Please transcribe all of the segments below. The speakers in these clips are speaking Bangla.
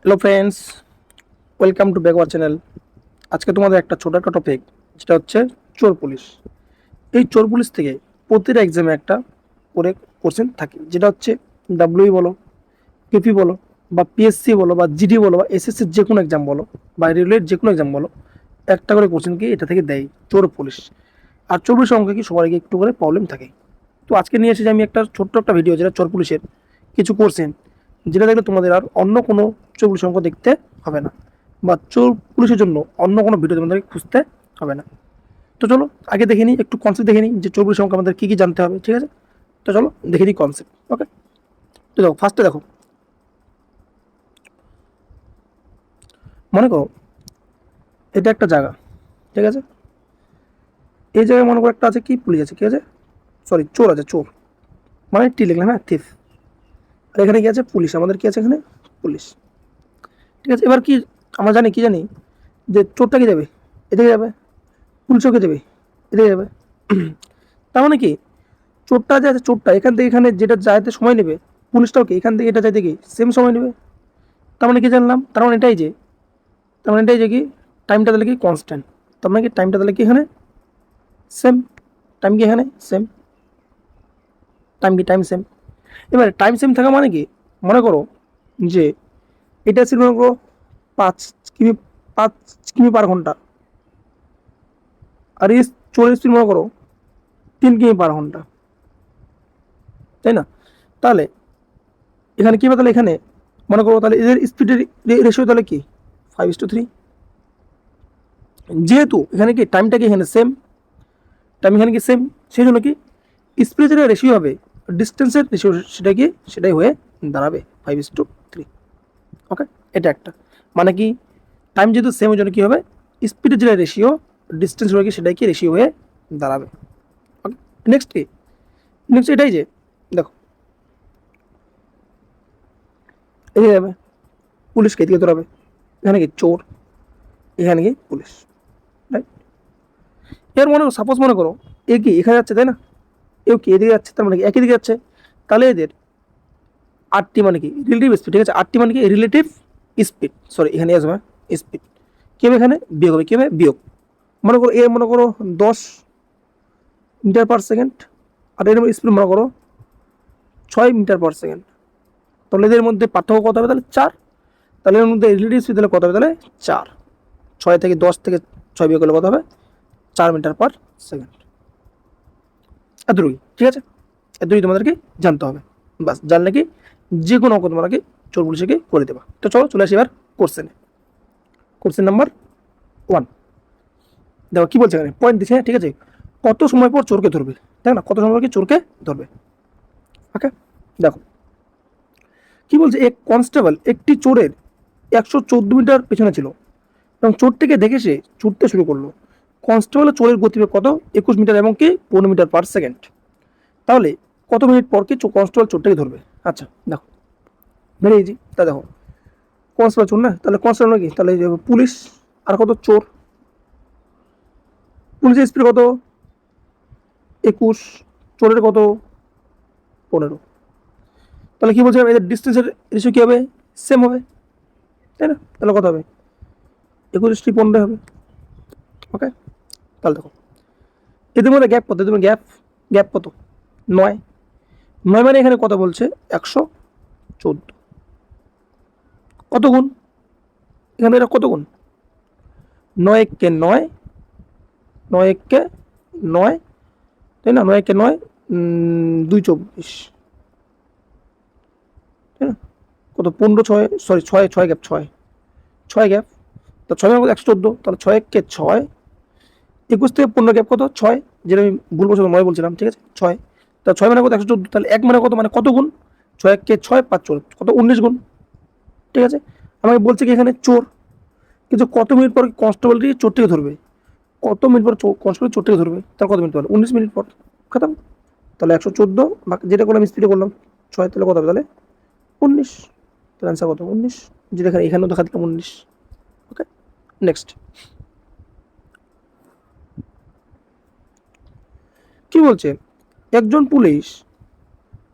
Hello friends, welcome to back our channel. আজকে তোমাদের একটা ছোট একটা টপিক, যেটা হচ্ছে চোর পুলিশ। এই চোর পুলিশ থেকে প্রতিটা এক্সামে একটা করে কোশ্চেন থাকে, যেটা হচ্ছে ডাব্লিউই বলো, কেপি বলো, বা পিএসসি বলো, বা জিডি বলো, বা এসএসসির যে কোনো এক্সাম বলো, বা রেলওয়ের যে কোনো এক্সাম বলো, একটা করে কোশ্চেন কি এটা থেকে দেয় চোর পুলিশ। আর চোর পুলিশের অঙ্কে কি সবার আগে একটু করে প্রবলেম থাকে। তো আজকে নিয়ে এসেছি আমি একটা ছোট্ট একটা ভিডিও, যেটা চোর পুলিশের কিছু কোশ্চেন, যেটা দেখলে তোমাদের আর অন্য কোনো চোর পুলিশ অঙ্ক দেখতে হবে না, বা চোর পুলিশের জন্য অন্য কোনো ভিডিও তোমাদেরকে খুঁজতে হবে না। তো চলো আগে দেখে নিই, একটু কনসেপ্ট দেখে নিই যে চোর পুলিশ অঙ্ক আমাদের কী কী জানতে হবে, ঠিক আছে? তো চলো দেখে নিই কনসেপ্ট। ওকে, তো দেখো ফার্স্টে দেখো, মনে করো এটা একটা জায়গা, ঠিক আছে? এই জায়গায় মনে করো একটা আছে কি, পুলিশ আছে, কি আছে, সরি চোর আছে, চোর মানে টি লিখলাম, হ্যাঁ থিফ। আর এখানে কি আছে, পুলিশ, আমাদের কি আছে এখানে, পুলিশ। ঠিক আছে, এবার কি আমরা জানি, কি জানি যে চোরটা কি যাবে, এদিকে যাবে, পুলিশও কে যাবে, এদিকে যাবে। তার মানে কি, চোরটা যে আছে, চোরটা এখান থেকে এখানে যেটা যাইতে সময় নেবে, পুলিশটাও কি এখান থেকে এটা যাইতে কি সেম সময় নেবে। তার মানে কি জানলাম, তার মানে এটাই যে, তার মানে এটাই যে কি টাইমটা তাহলে কি কনস্ট্যান্ট। তার মানে কি টাইমটা তাহলে কি এখানে সেম, টাইম কি এখানে সেম, টাইম কি টাইম সেম। এবারে টাইম সেম থাকা মানে কি, মনে করো যে এটা ছিল মনে করো 5 কিমি, 5 কিমি/ঘন্টা, আর এই চোরের স্পিড মনে করো 3 কিমি/ঘন্টা, তাই না? তাহলে এখানে কি হবে, তাহলে এখানে মনে করো তাহলে এদের স্পিডের রেশিও তাহলে কি 5:3। যেহেতু এখানে কি টাইমটা কি এখানে সেম, টাইম এখানে কি সেম, সেই জন্য কি স্পিডের যেটা রেশিও হবে, ডিস্টেন্সের রেশিও সেটা কি সেটাই হয়ে দাঁড়াবে 5:3। ওকে, এটা একটা মানে কি, টাইম যেহেতু সেম, ওই জন্য কী হবে, স্পিডের যেটা রেশিও ডিস্টেন্স হয়ে কি সেটাই কি রেশিও হয়ে দাঁড়াবে। ওকে, নেক্সট কি, নেক্সট এটাই যে দেখো এদিকে যাবে, পুলিশকে এদিকে ধরাবে, এখানে কি চোর, এখানে কি পুলিশ, রাইট? এর মনে করো, সাপোজ মনে করো এ কি এখানে যাচ্ছে, তাই না? এও কি এদিকে যাচ্ছে, তার মানে কি একই দিকে যাচ্ছে। তাহলে এদের আরটি মানে কি রিলেটিভ স্পিড, ঠিক আছে? আরটি মানে কি রিলেটিভ স্পিড, সরি এখানে আসবে স্পিড, কী হবে এখানে বিয়োগ হবে, কী হবে বিয়োগ। মনে করো এর মনে করো 10 মিটার/সেকেন্ড, আর এর স্পিড মনে করো 6 মিটার/সেকেন্ড। তাহলে এদের মধ্যে পার্থক্য কত হবে, তাহলে 4। তাহলে এর মধ্যে রিলেটিভ স্পিড তাহলে কত হবে, তাহলে 4। 6 থেকে 10 থেকে 6 বিয়োগ করলে কত হবে, 4 মিটার/সেকেন্ড। এতটুকুই, ঠিক আছে? এতটুকুই তোমাদেরকে জানতে হবে। বাস, জানলে কি যে কোনো অঙ্ক তোমরা কি চোর পুলিশকে করে দেবা। তো চলো চলে আসি এবার কোশ্চেনে। কোশ্চেন নাম্বার 1, দেখো কি বলছে এখানে, পয়েন্ট দিচ্ছে, ঠিক আছে? কত সময় পর চোরকে ধরবে, দেখ না, কত সময় পর কি চোরকে ধরবে। ওকে, দেখো কি বলছে, এক কনস্টেবল একটি চোরের 114 মিটার পেছনে ছিল এবং চোরটিকে দেখে সে ছুটতে শুরু করলো। কনস্টেবলের চোরের গতিবেগ কত, 21 মিটার এবং কি 15 মিটার/সেকেন্ড। তাহলে কত মিনিট পর কি কনস্টেবল চোরটাকে ধরবে। আচ্ছা দেখো, ভেরি ইজি। তা দেখো কনস্টেবল চোর না, তাহলে কনস্টেবল কি, তাহলে পুলিশ, আর কত চোর, পুলিশের স্পিড কত 21, চোরের কত 15। তাহলে কি বলছিলাম, এদের ডিস্টেন্সের রেশিও কী হবে, সেম হবে, তাই না? তাহলে কত হবে, 21:15 হবে। ওকে, তাহলে দেখো এদের মধ্যে গ্যাপ কত, এদের মধ্যে গ্যাপ গ্যাপ কত, 9। 9 মানে এখানে কত বলছে, 114। কত গুণ, এখানে এটা কত গুণ, 9 × 9, 9 × 9, তাই না? 9 × 9 2 24, তাই না? কত 15, 6, সরি 6, 6 গ্যাপ, 6, 6 গ্যাপ, তো 6 মানে 114, তাহলে 6 × 6, 21 থেকে 15 গ্যাপ কত 6, যেটা আমি ভুল বলছিলাম 9 বলছিলাম, ঠিক আছে 6। তা 6 মানে কত 114, তাহলে 1 মানে কত গুণ, 6 × 6 5 চোর কত 19 গুণ, ঠিক আছে? আমাকে বলছে কি এখানে চোর, কিন্তু কত মিনিট পর কনস্টেবলটি চোরটিকে ধরবে, কত মিনিট পর কনস্টেবল চোরটিকে ধরবে, তার কত মিনিট পর, 19 মিনিট পর, খতম। তাহলে 114 যেটা করলাম স্পিডে করলাম 6, তাহলে কত হবে, তাহলে 19। তাহলে অ্যান্সার কত 19, যেটা এখানেও দেখা দিলাম 19। ওকে, নেক্সট কি বলছে, একজন পুলিশ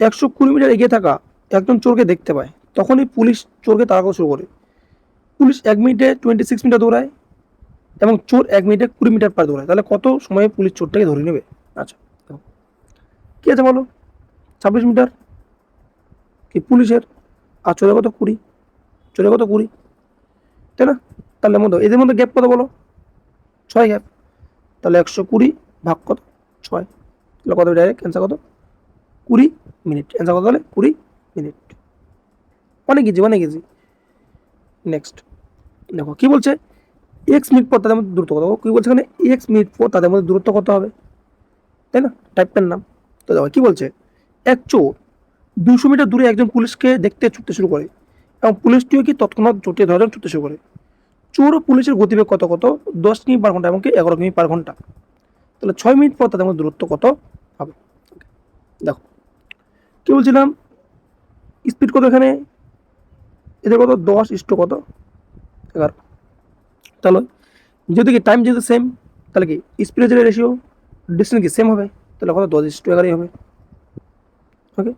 120 মিটার এগিয়ে থাকা একজন চোরকে দেখতে পায়, তখনই পুলিশ চোরকে তাড়া করা শুরু করে। পুলিশ 1 মিনিটে 26 মিটার দৌড়ায় এবং চোর 1 মিনিটে 20 মিটার পার দৌড়ায়, তাহলে কত সময়ে পুলিশ চোরটাকে ধরে নেবে? আচ্ছা, কি আছে বলো? 26 মিটার কি পুলিশের, আর চোরের কত 20, চোরের কত 20, তাই না? তাহলে মধ্যে এদের মধ্যে গ্যাপ কত বলো? 6 গ্যাপ। তাহলে 120 ভাগ কত? 6, তাহলে কত? ডাইরেক্ট অ্যান্সার কত? 20 মিনিট। অ্যান্সার কত তাহলে? 20 মিনিট। অনেক ইজি, অনেক ইজি। নেক্সট দেখো কি বলছে, এক্স মিনিট পর তাদের মধ্যে দূরত্ব কত? কি বলছে এখানে? এক্স মিনিট পর তাদের মধ্যে দূরত্ব কত হবে, তাই না? টাইপটার নাম। তো দেখো কি বলছে, এক চোর 200 মিটার দূরে একজন পুলিশকে দেখতে ছুটতে শুরু করে এবং পুলিশটিও কি তৎক্ষণাৎ চোরকে ধরার জন্য ছুটতে শুরু করে। চোর ও পুলিশের গতিবেগ কত কত? 10 কিমি/ঘন্টা এবং কি 11 কিমি/ঘন্টা। তাহলে 6 মিনিট পর তাদের মধ্যে দূরত্ব কত হবে? দেখো কি বলছিলাম, স্পিড কত এখানে? এদের কত? 10 কত 11। তাহলে যদি কি টাইম যেহেতু সেম, তাহলে কি স্পিডের যে রেশিও ডিস্টেন্স কি সেম হবে, তাহলে কত? 10:11 হবে। ওকে,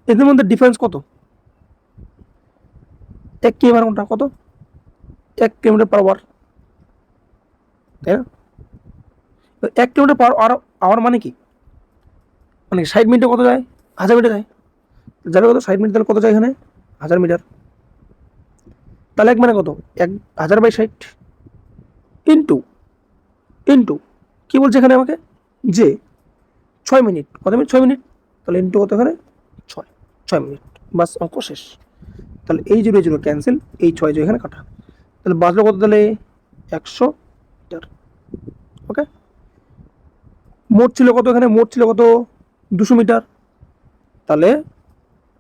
এদের মধ্যে ডিফারেন্স কত? 1 কিমি/ঘন্টা কত? 1 কিলোমিটার/আওয়ার, তাই না? 1 কিলোমিটার/আওয়ার মানে কি? মানে 60 মিনিটে কত যায়? 1000 মিটার যায়। যাবে কত? 60 মিনিট, তাহলে কত যায় এখানে? 1000 মিটার। তাহলে এক মানে কত? 1000/60 ইন্টু ইন্টু কি বলছে এখানে আমাকে, যে 6 মিনিট, কত মিনিট? 6 মিনিট, তাহলে ইন্টু কত এখানে? 6 মিনিট। বাস, অঙ্ক শেষ। তাহলে এই 0 0 ক্যান্সেল, এই 6 এখানে কাটা, তাহলে বাঁচলো কত? তাহলে 100 মিটার। ওকে, মোট ছিল কত এখানে? মোট ছিল কত? 200 মিটার। তাহলে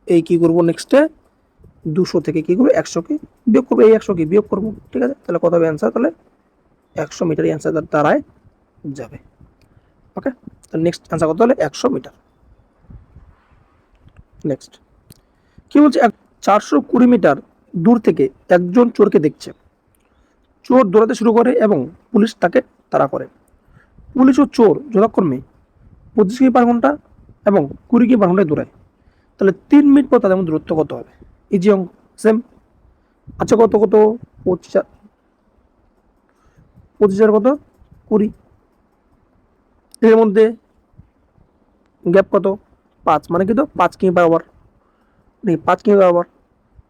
এই কি করবো নেক্সটে, 200 থেকে কি করবো? 100কে বিয়োগ করবো, এই 100কে বিয়োগ করবো, ঠিক আছে? তাহলে কত হবে অ্যান্সার? তাহলে 100 মিটারই অ্যান্সার দাঁড়ায় যাবে। ওকে, তাহলে নেক্সট অ্যান্সার কত? তাহলে 100 মিটার। নেক্সট কি বলছে, 420 মিটার দূর থেকে একজন চোরকে দেখছে। চোর দৌড়াতে শুরু করে এবং পুলিশ তাকে তাড়া করে। পুলিশ ও চোর যথাক্রমে 25 কিমি/ঘন্টা এবং 20 কিমি/ঘন্টায় দৌড়ায়। তাহলে 3 মিনিট পর তাদের মধ্যে দূরত্ব কত হবে? ইজি অঙ্ক, সেম। আচ্ছা, কত কত? 25 25 কত? 20। এর মধ্যে গ্যাপ কত? 5, মানে কি? তো 5 কিমি/আওয়ার, নাকি 5 কিমি/আওয়ার।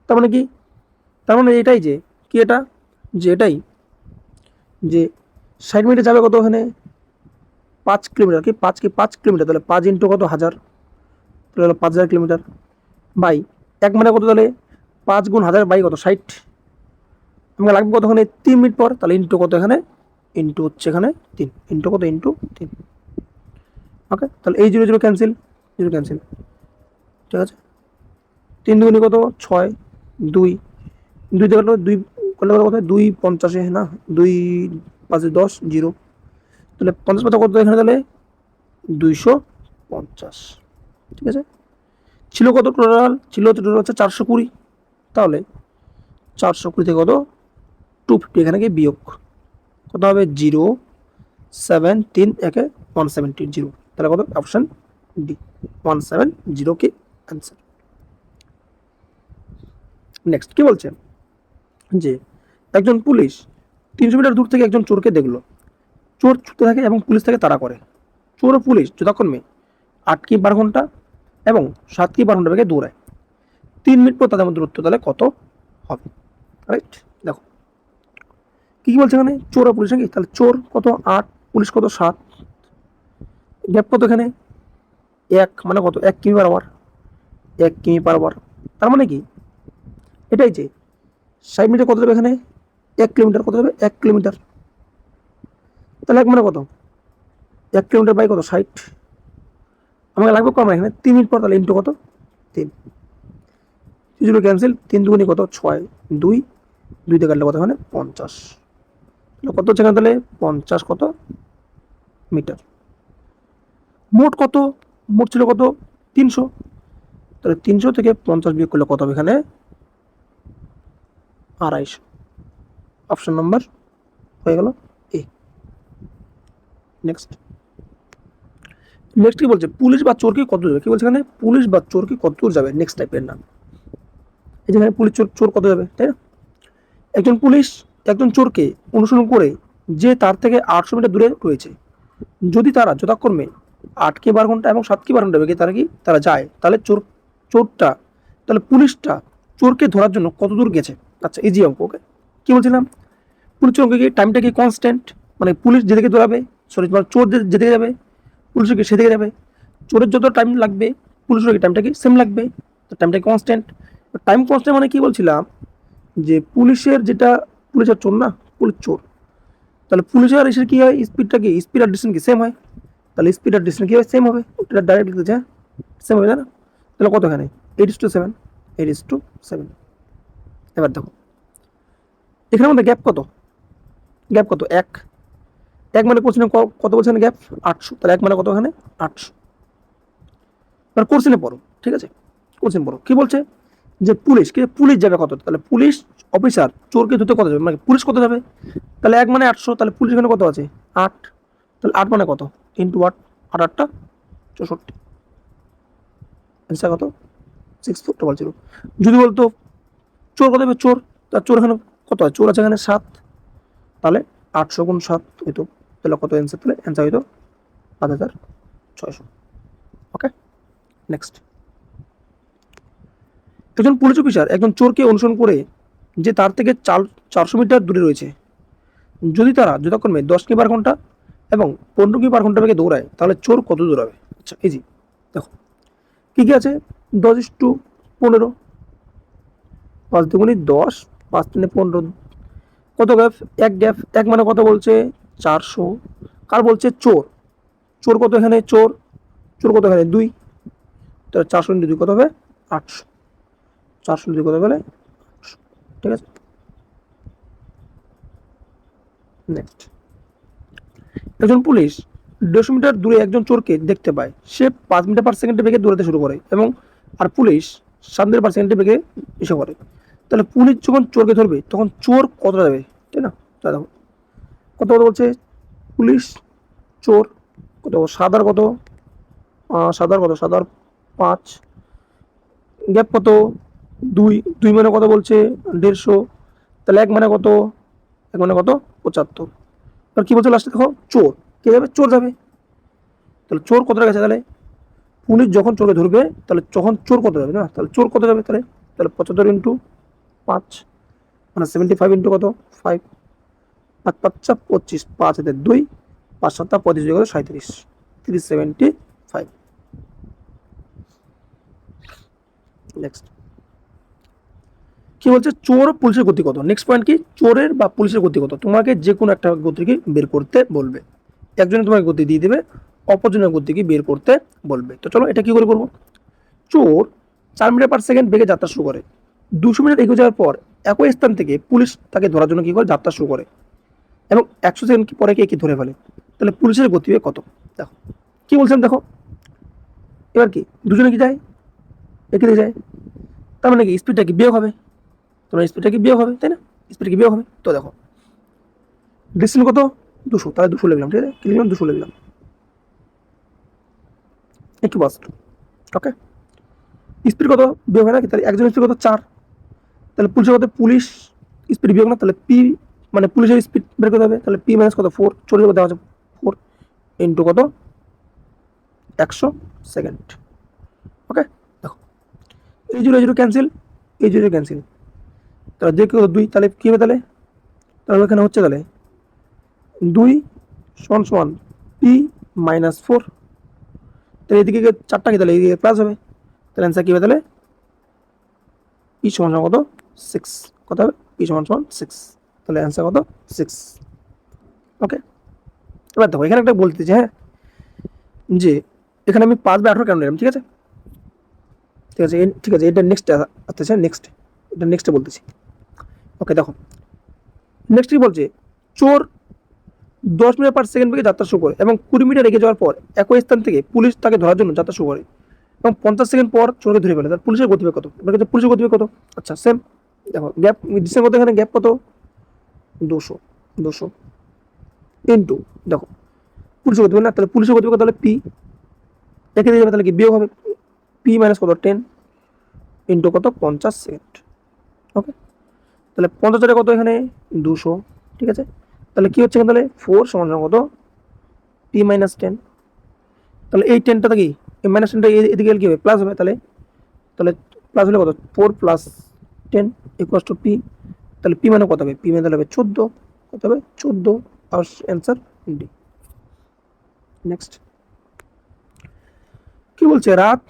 তার মানে কি? তার মানে এটাই যে কি, এটা যে এটাই যে 60 মিনিটে যাবে কত এখানে? 5 কিলোমিটার। কি 5 কিলোমিটার, তাহলে 5 ইন্টু কত? 1000, তাহলে হলো 5000 কিলোমিটার। বাই 1 মানে কত? তাহলে 5 গুণ 1000 বাই কত? 60। আমাকে লাগবে কত এখানে? 3 মিনিট পর, তাহলে ইন্টু কত এখানে? ইন্টু হচ্ছে এখানে 3, ইন্টু কত? ইন্টু 3। ওকে, তাহলে এই 0 0 ক্যান্সেল, 0 ক্যান্সেল, ঠিক আছে? 3 দুগুণে কত? 6, 2 2 থেকে 2 করলে কত? 2 50 না, 2 5 10 0, তাহলে 50 পাতা কত এখানে? তাহলে 250, ঠিক আছে? ছিল কত টোটাল? ছিল হচ্ছে 420। তাহলে 420 থেকে কত? 250 এখানে কি বিয়োগ কত হবে? 0 7 3 একে 170, তাহলে কত? অপশন ডি, 170 কি অ্যান্সার। নেক্সট কি বলছে, যে একজন পুলিশ 300 মিটার দূর থেকে একজন চোরকে দেখলো। চোর ছুটতে থাকে এবং পুলিশ তাকে তাড়া করে। চোর ও পুলিশ যথাক্রমে 8 কিমি/ঘন্টা এবং 7 কিমি/ঘন্টা বেগে দৌড়ায়। 3 মিনিট পর তাদের মধ্যে দূরত্ব তাহলে কত হবে? রাইট, দেখো কি কি বলছে এখানে, চোর আর পুলিশ নাকি? তাহলে চোর কত? 8, পুলিশ কত? 7, গ্যাপ কত এখানে? 1, মানে কত? 1 কিমি/আওয়ার, 1 কিমি/আওয়ার। তার মানে কি এটাই যে 60 মিনিটে কত যাবে এখানে? 1 কিলোমিটার। কত যাবে? 1 কিলোমিটার। তাহলে 1 মানে কত? 1 কিলোমিটার বাই কত? 60। আমাকে লাগবে কম এখানে 3 মিনিট পর, তাহলে ইন্টু কত? 3, 0 ক্যান্সেল, 3 দুগুণে কত? 6, 2 2 দিয়ে কাটলে কত এখানে? 50, তাহলে কত হচ্ছে এখানে? তাহলে 50 কত মিটার। মোট কত? মোট ছিল কত? 300, তাহলে 300 থেকে 50 বিয়োগ করলে কত হবে এখানে? 250। অপশন নাম্বার হয়ে গেল এ। নেক্সট নেক্সট কি বলছে, পুলিশ বা চোরকে কত যাবে? কি বলছে এখানে? পুলিশ বা চোরকে কত দূর যাবে? নেক্সট টাইপের নাম। এই যেখানে পুলিশ চোর চোর কত যাবে, তাই না? একজন পুলিশ একজন চোরকে অনুসরণ করে যে তার থেকে 800 মিটার দূরে রয়েছে, যদি তারা যথাক্রমে 8 কি 12 ঘন্টা এবং 7 কি 12 ঘন্টা বেগে তারা যায়, তাহলে চোরটা তাহলে পুলিশটা চোরকে ধরার জন্য কত দূর গেছে। আচ্ছা, ইজি অঙ্ক। ওকে, কি বলছিলাম, পুলিশের অঙ্কে কি টাইমটা কি কনস্ট্যান্ট, মানে পুলিশ যেদিকে দৌড়াবে, সরি চোর যেদিকে যাবে পুলিশের কি সেদিকে যাবে, চোরের যত টাইম লাগবে পুলিশের কি টাইমটা কি সেম লাগবে, তো টাইমটা কনস্ট্যান্ট। টাইম কনস্ট্যান্ট মানে কি বলছিলাম, যে পুলিশের যেটা, পুলিশের চোর না, পুলিশ চোর, তাহলে পুলিশের আর এসে কি হয়, স্পিডটা কি, স্পিড আর ডিস্টেন্স কি সেম হয়, তাহলে স্পিড আর ডিস্টেন্স কি হয় সেম হবে, ওটা ডাইরেক্ট লিখতে চায় সেম হবে, তাই না। তাহলে কতখানে 8:7, 8:7। এবার দেখো এখানের মধ্যে গ্যাপ কত, গ্যাপ কত, এক, এক মানে কোশ্চেনে কত বলছেন গ্যাপ 800, তাহলে এক মানে কত এখানে 800। এবার কোশ্চেনে পড়ো, ঠিক আছে, কোশ্চেন পড়ো কি বলছে, যে পুলিশ যাবে কত, তাহলে পুলিশ অফিসার চোরকে ধরতে কত যাবে, মানে পুলিশ কত যাবে, তাহলে এক মানে 800, তাহলে পুলিশ এখানে কত আছে 8, তাহলে 8 মানে কত ইন্টু 8, 8 8 64, অ্যান্সার কত 6400। যদি বলতো চোর কত হবে, চোর, তার চোর এখানে কত আছে, চোর আছে এখানে 7, তাহলে 800 গুণ 7 হইতো, তাহলে কত অ্যান্সার, তাহলে অ্যান্সার হইতো 5600। ওকে, নেক্সট। একজন পুলিশ অফিসার একজন চোরকে অনুসরণ করে যে তার থেকে 400 মিটার দূরে রয়েছে, যদি তারা যথাক্রমে 10 কি 12 ঘন্টা এবং 15 কি 12 ঘন্টা বেগে দৌড়ায়, তাহলে চোর কত দৌড়াবে। আচ্ছা, ইজি, দেখো কি কি আছে, 10:15, 5 দুগুণে 10, 5 3 15, কত গ্যাপ, এক গ্যাপ, এক মানে কত বলছে 400, কার বলছে চোর, চোর কত এখানে, চোর চোর কত এখানে 2, তাহলে 400 ইন্টু 2 কত হবে 800, 400 ইন্টু 2 কত হবে 800, ঠিক আছে। নেক্সট, একজন পুলিশ 150 মিটার দূরে একজন চোরকে দেখতে পায়, সে 5 মিটার/সেকেন্ডে বেগে দৌড়াতে শুরু করে এবং আর পুলিশ 7 মিটার/সেকেন্ডে বেগে এসে করে, তাহলে পুলিশ যখন চোরকে ধরবে তখন চোর কতটা যাবে, তাই না। তা দেখো কত কত বলছে, পুলিশ চোর কত, সাদার কত, সাদার কত, সাদার 5, গ্যাপ কত 2, 2 মানে কত বলছে 150, তাহলে এক মানে কত, এক মানে কত 75। এবার কি বলছে লাস্টে দেখো, চোর কে যাবে, চোর যাবে, তাহলে চোর কতটা গেছে, তাহলে পুলিশ যখন চোরকে ধরবে তাহলে তখন চোর কত যাবে, না তাহলে চোর কত যাবে, তাহলে তাহলে 75 ইন্টু 5 মানে 75 ইন্টু কত 5, 5 5 25, 5 হাতে 2, 5 7 35 করে 37, 375। নেক্সট কি বলছে, চোর পুলিশের গতি কত, নেক্সট পয়েন্ট কি, চোরের বা পুলিশের গতি কত, তোমাকে যে কোনো একটা গতিকে বের করতে বলবে, একজনে তোমাকে গতি দিয়ে দেবে, অপরজনের গতিকে বের করতে বলবে। তো চলো এটা কি করে করবো, চোর 4 মিটার/সেকেন্ড বেগে যাত্রা শুরু করে, 200 মিটার এগিয়ে যাওয়ার পর একই স্থান থেকে পুলিশ তাকে ধরার জন্য কি করে যাত্রা শুরু করে এবং 100 সেকেন্ড পরে কে ধরে ফেলে, তাহলে পুলিশের গতিবেগ কত। দেখো কি বলছেন, দেখো এবার কি দুজনে কি যায়, একই দিকে যায়, তার মানে কি স্পিডটা কি বিয়োগ হবে, তোমার স্পিডটা কি বিয়োগ হবে, তাই না, স্পিড কি বিয়োগ হবে। তো দেখো ডিস্টেন্স কত 200, তাহলে 200 লিখলাম, ঠিক আছে, কি লিখলাম 200 লিখলাম, একটু বাস। ওকে, স্পিড কত বিয়োগ হয় না কি, তাহলে একজনের স্পিড কত 4, তাহলে পুলিশের কত, পুলিশ স্পিড বিয়োগ না, তাহলে পি মানে পুলিশের স্পিড বের করতে হবে, তাহলে পি মাইনাস কত 4, চোরের কত দেওয়া আছে 4 ইন্টু কত 100 সেকেন্ড। ওকে, দেখো এই 0 0 ক্যান্সেল, এই 0 ক্যান্সেল, তাহলে যে কেউ 2, তাহলে কী হবে, তাহলে তাহলে এখানে হচ্ছে তাহলে 2 সমান সমান পি মাইনাস 4, তাহলে এদিকে 4টা কি, তাহলে এদিকে প্লাস হবে, তাহলে অ্যান্সার কী হবে, তাহলে পি সমান সমান কত 6, কত হবে পি সমান সমান 6, তাহলে অ্যান্সার কত 6। ওকে, এবার দেখো এখানে একটা বলতেছি, হ্যাঁ, যে এখানে আমি 5/18 কেন নিলাম, ঠিক আছে, ঠিক আছে, ঠিক আছে, এটা নেক্সট আসতেছে, নেক্সট এটা নেক্সটে বলতেছি। ওকে, দেখো নেক্সট কি বলছে, চোর 10 মিটার/সেকেন্ড বেগে যাত্রা শুরু করে এবং 20 মিটার এগিয়ে যাওয়ার পর একই স্থান থেকে পুলিশ তাকে ধরার জন্য যাত্রা শুরু করে এবং 50 সেকেন্ড পর চোরকে ধরে ফেলে, তার পুলিশের গতিবেগ কত, পুলিশের গতিবেগ কত। আচ্ছা সেম, দেখো গ্যাপ ডিস্টেন্স কত, এখানে গ্যাপ কত 200, 200 ইন্টু দেখো পুলিশের গতিবেগ না, তাহলে পুলিশের গতিবেগ তাহলে পি একে দিয়ে যাবে, তাহলে কি বিয়োগ হবে, পি মাইনাস কত 10 ইন্টু কত 50 সেকেন্ড। ওকে, তাহলে 50 কত এখানে 200, ঠিক আছে। তাহলে কি হচ্ছে এখানে, তাহলে 4 সমান সমান কত p-10। তাহলে এই 10টা কি, এই -10টা এদিকে গেলে কি হবে, প্লাস হবে। তাহলে তাহলে প্লাস হলে কত, 4 + 10 = p। তাহলে p মানে কত হবে, p মানে তাহলে হবে 14, কত হবে 14, আর অ্যান্সার ডি। নেক্সট কি বলছে, রাত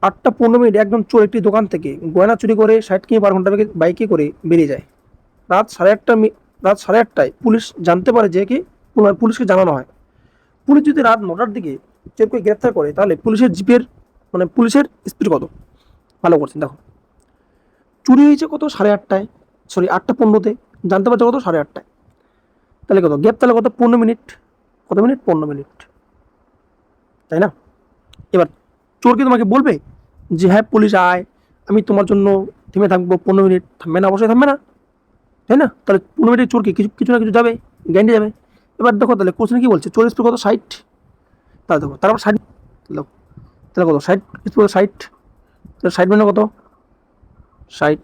8টা 15 একজন চোর একটি দোকান থেকে গয়না চুরি করে 60 কিমি/ঘন্টা বাইকে করে বেরিয়ে যায়। রাত 8:30টায় পুলিশ জানতে পারে যে কি, পুলিশকে জানানো হয়। পুলিশ যদি রাত 9টার দিকে চোরকে গ্রেফতার করে, তাহলে পুলিশের জিপের মানে পুলিশের স্পিড কত, ভালো করছেন দেখো। চুরি হয়েছে কত 8:30টায়, সরি 8টা 15-তে, জানতে পারছে কত 8:30টায়, তাহলে কত গ্যাপ, তাহলে কত 15 মিনিট, কত মিনিট 15 মিনিট, তাই না। এবার চোর কি তোমাকে বলবে যে হ্যাঁ পুলিশ আয়, আমি তোমার জন্য থেমে থাকবো 15 মিনিট, থামবে না, অবশ্যই থামবে না, তাই না। তাহলে 15 মিনিটে চোর কি কিছু কিছু না কিছু যাবে, গ্যান্ডে যাবে। এবার দেখো তাহলে কোশ্চেন কি বলছে, চোর স্পিড কত 60, তাহলে দেখো তারপর 60, তাহলে কত 60 স্পিড 60, তাহলে 60 মানে কত 60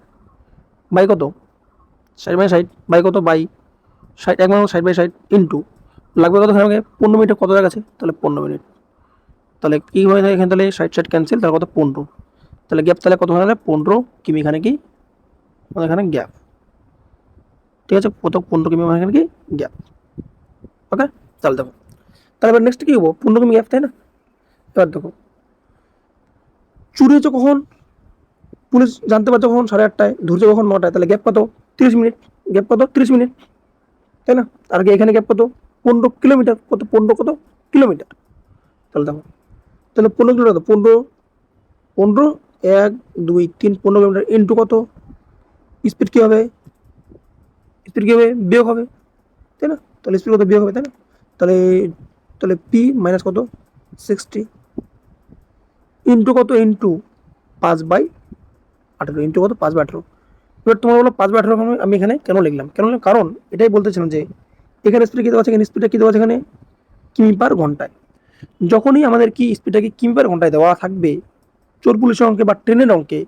বাই কত, 60/60 বাই কত, বাই 60, এক মানে 60/60 ইন্টু লাগবে কত আমাকে 15 মিনিটে কত জায়গা আছে, তাহলে 15 মিনিট। তাহলে কি হয়ে থাকে এখানে, তাহলে 60 ক্যান্সেল, তাহলে কত 15, তাহলে গ্যাপ তাহলে কত হয়ে গেলে 15 কিমি, এখানে কি আমাদের এখানে গ্যাপ, ঠিক আছে, কত 15 কিমি এখানে কি গ্যাপ। ওকে, তাহলে দেখো, তাহলে এবার নেক্সট কি হবো, 15 কিমি গ্যাপ, তাই না। এবার দেখো চুরি হচ্ছে কখন, পুলিশ জানতে পারছে কখন 8:30টায়, ধরছে কখন 9টায়, তাহলে গ্যাপ কত 30 মিনিট, গ্যাপ কত 30 মিনিট, তাই না। আর এখানে গ্যাপ কত 15 কিলোমিটার, কত 15 কিলোমিটার, তাহলে দেখো তাহলে 15 কিলোমিটার, 15 1 2 3 15 কিলোমিটার ইন্টু কত, স্পিড কি হবে, স্পিড কি হবে বিয়োগ হবে, তাই না। তাহলে স্পিড কত বিয়োগ হবে, তাই না। তাহলে তাহলে পি মাইনাস কত 60 ইন্টু কত, ইন্টু 5/18, ইন্টু কত 5/18। এবার তোমার বলো 5/18 আমি এখানে কেন লিখলাম, কারণ এটাই বলতেছিলাম যে এখানে স্পিড কী দেওয়া আছে, এখানে স্পিডটা কী দেওয়া আছে, এখানে কিমি/ঘন্টায়। যখনই আমাদের কি স্পিডটাকে কিমি/ঘন্টায় দেওয়া থাকবে চোর পুলিশের অঙ্কে বা ট্রেনের অঙ্কে,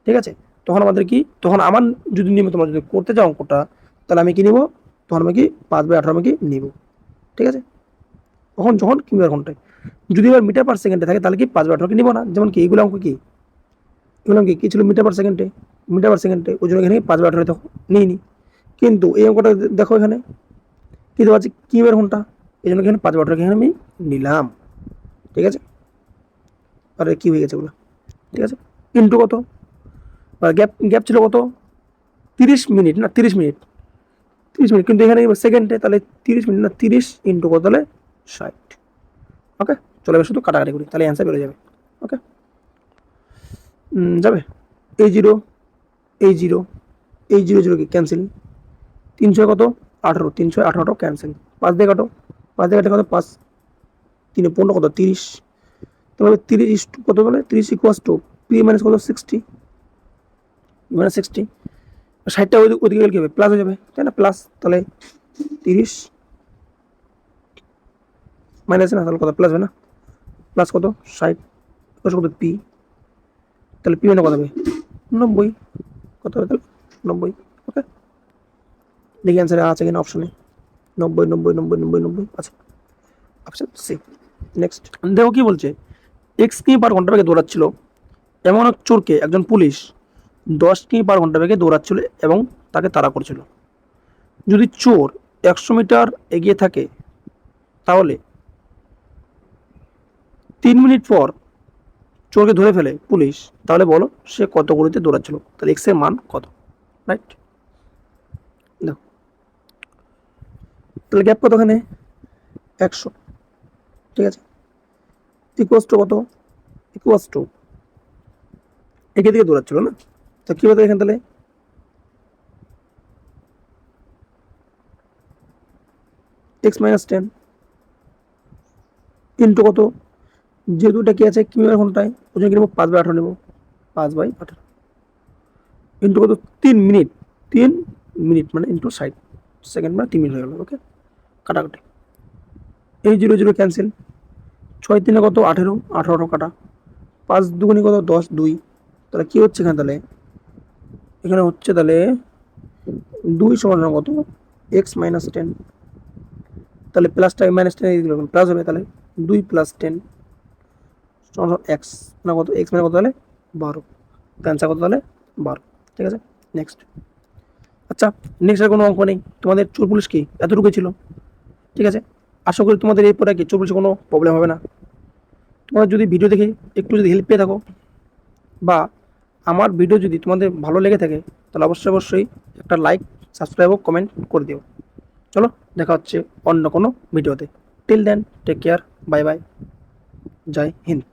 ঠিক আছে, তখন আমাদের কি, তখন আমার যদি নিয়মিত তোমরা যদি করতে চাও অঙ্কটা, তাহলে আমি কি নিব, তখন আমি কি 5/18 আমি কি নিব, ঠিক আছে। যখন কিমি/ঘন্টায়, যদি এবার মিটার/সেকেন্ডে থাকে তাহলে কি 5/18কে নিব না। যেমন কি এগুলো অঙ্ক কি, এগুলো কি ছিল মিটার/সেকেন্ডে, ওই জন্য এখানে 5/18 দেখো নিইনি। কিন্তু এই অঙ্কটা দেখো এখানে কি দেওয়া আছে কিমি/ঘন্টা, এই জন্য এখানে 5/18 এখানে আমি নিলাম, ঠিক আছে। আর কি হয়ে গেছে ওগুলো, ঠিক আছে, ইন্টু কত, গ্যাপ গ্যাপ ছিল কত 30 মিনিট, না 30 মিনিট, 30 মিনিট, কিন্তু এখানে সেকেন্ডে, তাহলে 30 মিনিট না 30 ইন্টু কত, তাহলে 60। ওকে, চলে এবার শুধু কাটাকাটি করি, তাহলে অ্যান্সার বেরোয় যাবে। ওকে, যাবে, এই জিরো, এই জিরো, এই জিরো কি ক্যান্সেল, 300 কত 18, 318 ক্যান্সেল, 5 দিয়ে কাটো, 5 দিয়ে কাটে কত 5 3 15 কত 30, তাহলে 30 কত, বলে 30 = পি মাইনাস কত 60, মানে 60, 60টা ওইদিকে গেলে কি হবে, প্লাস হয়ে যাবে, তাই না, প্লাস। তাহলে 30 মাইনাস না, তাহলে কত প্লাস হবে না, প্লাস কত 60 কত পি, তাহলে পি মানে কত হবে 90, কত হবে তাহলে 90। ওকে, দেখি অ্যান্সারে আছে কিনা অপশনে, 90 90 90 90 90 আছে, অপশন সি। নেক্সট দেখো কি বলছে, x কিমি/ঘন্টা বেগে দৌড়াচ্ছিল এমন এক চোরকে একজন পুলিশ 10 কিমি/ঘন্টা বেগে দৌড়াচ্ছিল এবং তাকে তাড়া করছিল। যদি চোর 100 মিটার এগিয়ে থাকে তাহলে 3 মিনিট পর চোরকে ধরে ফেলে পুলিশ, তাহলে বলো সে কত গতিতে দৌড়াচ্ছিল, তাহলে এক্স এর মান কত, রাইট। দেখো তাহলে গ্যাপ কত, এখানে 100, ঠিক আছে, ইকুয়াস টু কত, ইকুয়াস টু একে দিকে দৌড়াচ্ছিল না, তো কি হতো এখানে, তাহলে x-10 ইন্টু কত, যেহেতু এটা কি আছে কিমি/ঘন্টায়, ওই জন্য কি নেবো 5/18 নেবো, 5/18 ইন্টু কত 3 মিনিট, 3 মিনিট মানে ইন্টু 60 সেকেন্ড, মানে 3 মিনিট হয়ে গেল। ওকে, কাটাকাটি, এই জিরো জিরো ক্যান্সেল, 6 3 কত 18, 18 কাটা, 5 2 কত 10 2, তাহলে কি হচ্ছে এখানে, তাহলে এখানে হচ্ছে তাহলে 2 সমান কত, এক্স মাইনাস 10। তাহলে প্লাসটা মাইনাস 10 দিলে প্লাস হবে, তাহলে 2 প্লাস 10 সমান এক্স মানে কত, এক্স মানে কত তাহলে 12। অ্যান্সার কত তাহলে 12। ঠিক আছে, নেক্সট। আচ্ছা, নেক্সট আর কোনো অঙ্ক নেই তোমাদের? চোর পুলিশ কি এতটুকু ছিল? ঠিক আছে, আশা করি তোমাদের এই পরে কি চোর পুলিশে কোনো প্রবলেম হবে না। তোমাদের যদি ভিডিও দেখে একটু যদি হেল্প পেয়ে থাকো, বা আমার ভিডিও যদি তোমাদের ভালো লেগে থাকে, তাহলে অবশ্যই অবশ্যই একটা লাইক, সাবস্ক্রাইব ও কমেন্ট করে দিও। চলো, দেখা হচ্ছে অন্য কোনো ভিডিওতে। Till then, take care, bye bye, জয় হিন্দ।